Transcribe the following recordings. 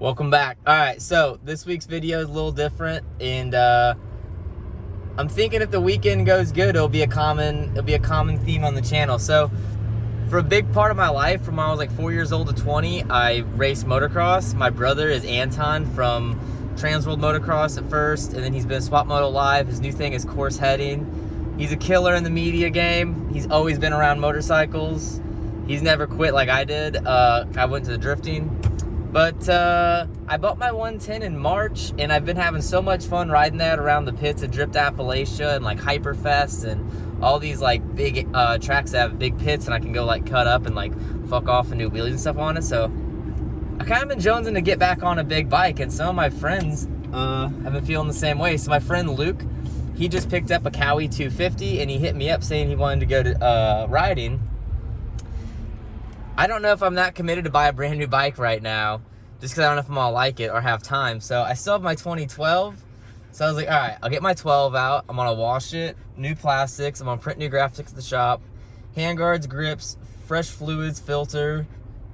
Welcome back. All right, so this week's video is a little different, and I'm thinking if the weekend goes good, it'll be a common theme on the channel. So for a big part of my life, from when I was like 4 years old to 20, I raced motocross. My brother is Anton from Transworld Motocross at first, and then he's been Swap Moto Live. His new thing is course heading. He's a killer in the media game. He's always been around motorcycles. He's never quit like I did. I went to the drifting. But I bought my 110 in March, and I've been having so much fun riding that around the pits of Drift Appalachia and like Hyperfest and all these like big tracks that have big pits, and I can go like cut up and like fuck off and do wheelies and stuff on it. So I kind of been jonesing to get back on a big bike, and some of my friends have been feeling the same way. So my friend Luke, he just picked up a Cowie 250, and he hit me up saying he wanted to go to riding. I don't know if I'm that committed to buy a brand new bike right now, just because I don't know if I'm gonna like it or have time. So I still have my 2012. So I was like, all right, I'll get my 12 out. I'm gonna wash it, new plastics. I'm gonna print new graphics at the shop, handguards, grips, fresh fluids, filter,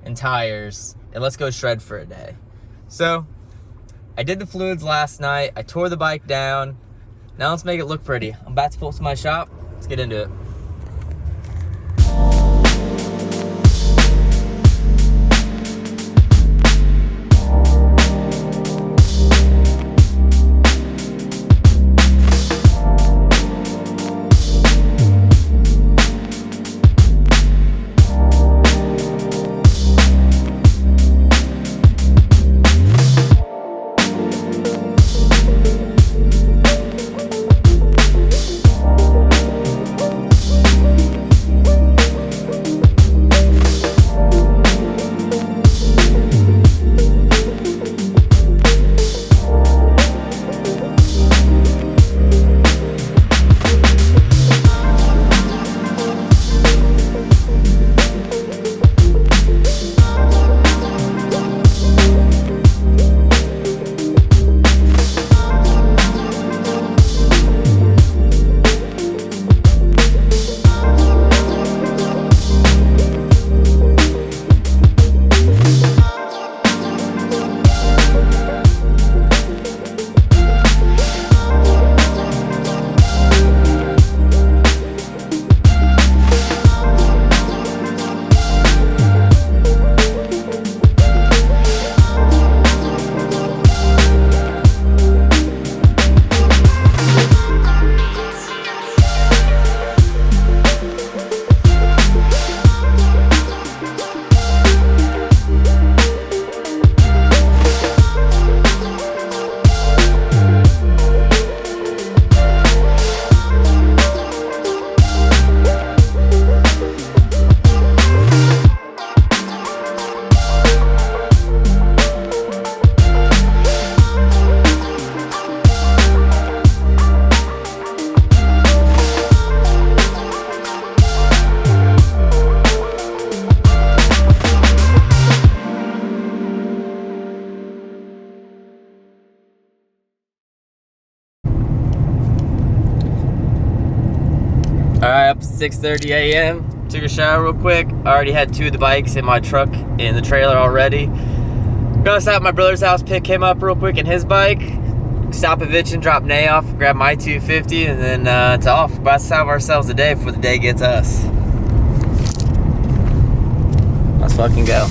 and tires, and let's go shred for a day. So I did the fluids last night. I tore the bike down. Now let's make it look pretty. I'm about to pull up to my shop. Let's get into it. Alright, up to 6:30 a.m. Took a shower real quick. I already had two of the bikes in my truck in the trailer already. Gonna stop at my brother's house, pick him up real quick in his bike. Stop at Vichin, drop Nay off, grab my 250, and then it's off. We're about to have ourselves a day before the day gets us. Let's fucking go.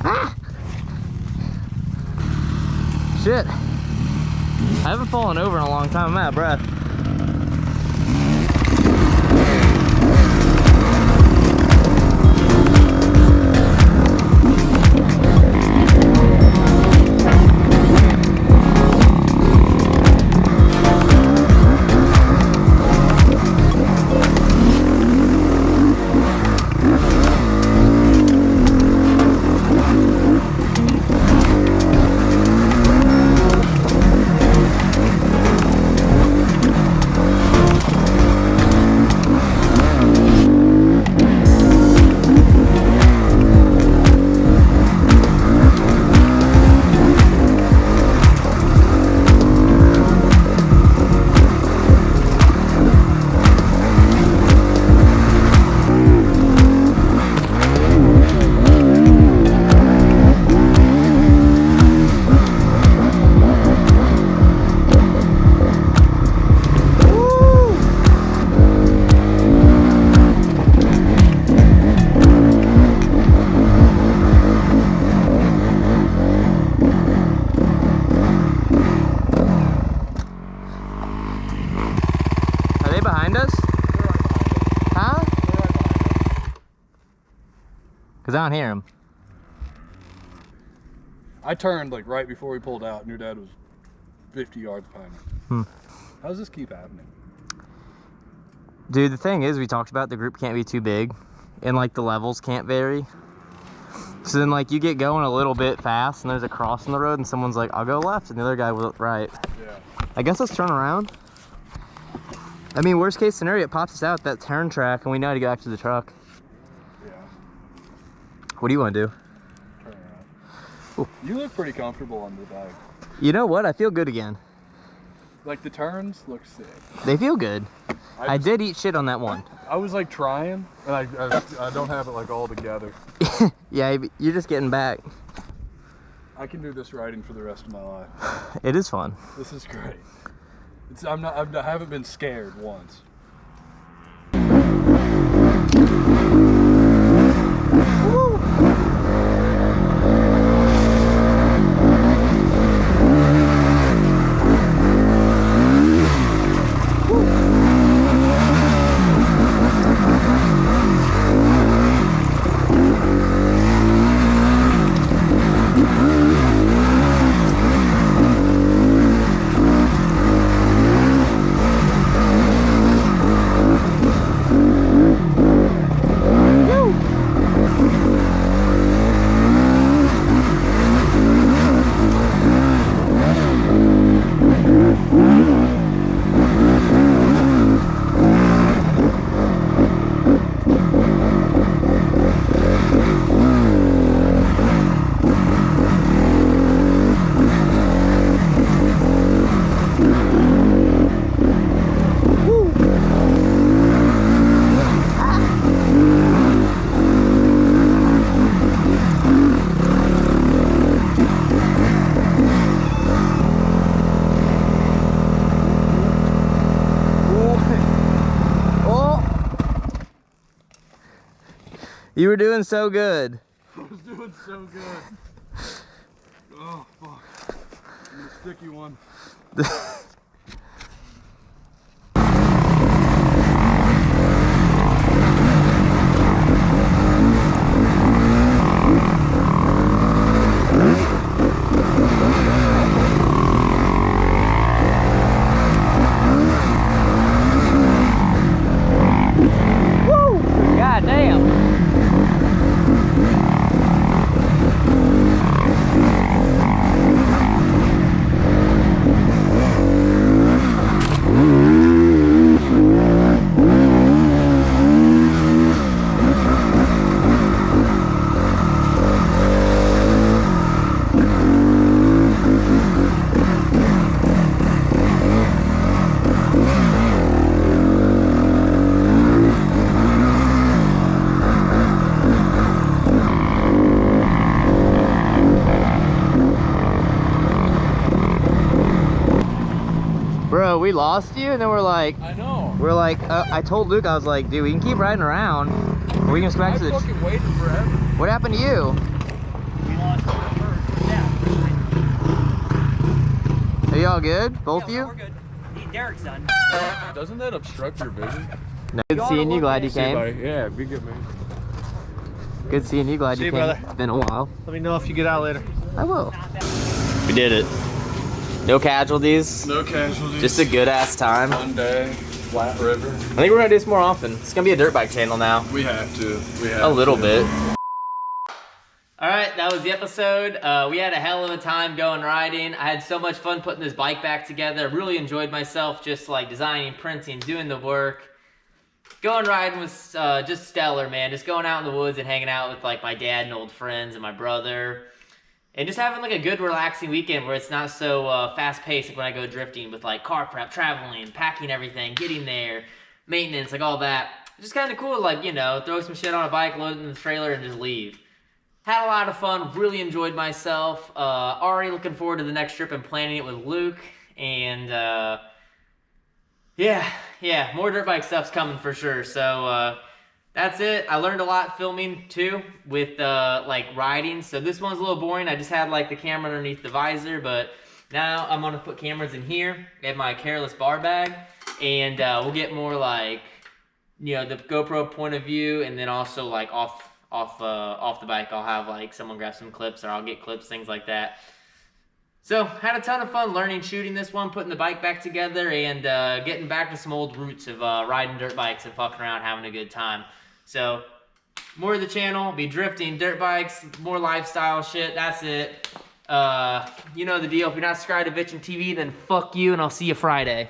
Ah! Shit. I haven't fallen over in a long time. I'm out of breath. Cause I don't hear him. I turned like right before we pulled out and your dad was 50 yards behind me. How does this keep happening? Dude, the thing is, we talked about the group can't be too big and like the levels can't vary. So then like you get going a little bit fast and there's a cross in the road and someone's like, I'll go left, and the other guy will right. Yeah. I guess let's turn around. I mean, worst case scenario, it pops us out that turn track and we know how to go back to the truck. Yeah. What do you want to do? Turn around. Ooh. You look pretty comfortable on the bike. You know what? I feel good again. Like the turns look sick. They feel good. I did eat shit on that one. I was like trying, and I don't have it like all together. Yeah, you're just getting back. I can do this riding for the rest of my life. It is fun. This is great. I haven't been scared once. You were doing so good. I was doing so good. Oh, fuck. I'm a sticky one. Woo! God damn. Bro, we lost you and then we're like, I know. We're like, I told Luke, I was like, dude, we can keep riding around. Or we can just go back to the... I fucking waited forever. What happened to you? We lost our first. Yeah. Are you all good? Both of you? We're good. Derek's done. Doesn't that obstruct your vision? No, good seeing you. Glad you See you, came. buddy. Yeah, be good, man. Good seeing you. Glad you came. brother. It's been a while. Let me know if you get out later. I will. We did it. No casualties. No casualties. Just a good ass time. One day, flat river. I think we're gonna do this more often. It's gonna be a dirt bike channel now. We have to. We have A little to. bit. All right, that was the episode. We had a hell of a time going riding. I had so much fun putting this bike back together. Really enjoyed myself just like designing, printing, doing the work. Going riding was just stellar, man. Just going out in the woods and hanging out with like my dad and old friends and my brother. And just having like a good relaxing weekend where it's not so fast paced like when I go drifting with like car prep, traveling, packing everything, getting there, maintenance, like all that. Just kind of cool, like, you know, throw some shit on a bike, load it in the trailer and just leave. Had a lot of fun, really enjoyed myself. Already looking forward to the next trip and planning it with Luke. And yeah, more dirt bike stuff's coming for sure. So that's it. I learned a lot filming too with like riding. So this one's a little boring. I just had like the camera underneath the visor, but now I'm gonna put cameras in here in my careless bar bag, and we'll get more like, you know, the GoPro point of view, and then also like off the bike I'll have like someone grab some clips, or I'll get clips, things like that. So had a ton of fun learning, shooting this one, putting the bike back together, and getting back to some old roots of riding dirt bikes and fucking around, having a good time. So more of the channel, be drifting, dirt bikes, more lifestyle shit. That's it. You know the deal. If you're not subscribed to VichnTV, then fuck you, and I'll see you Friday.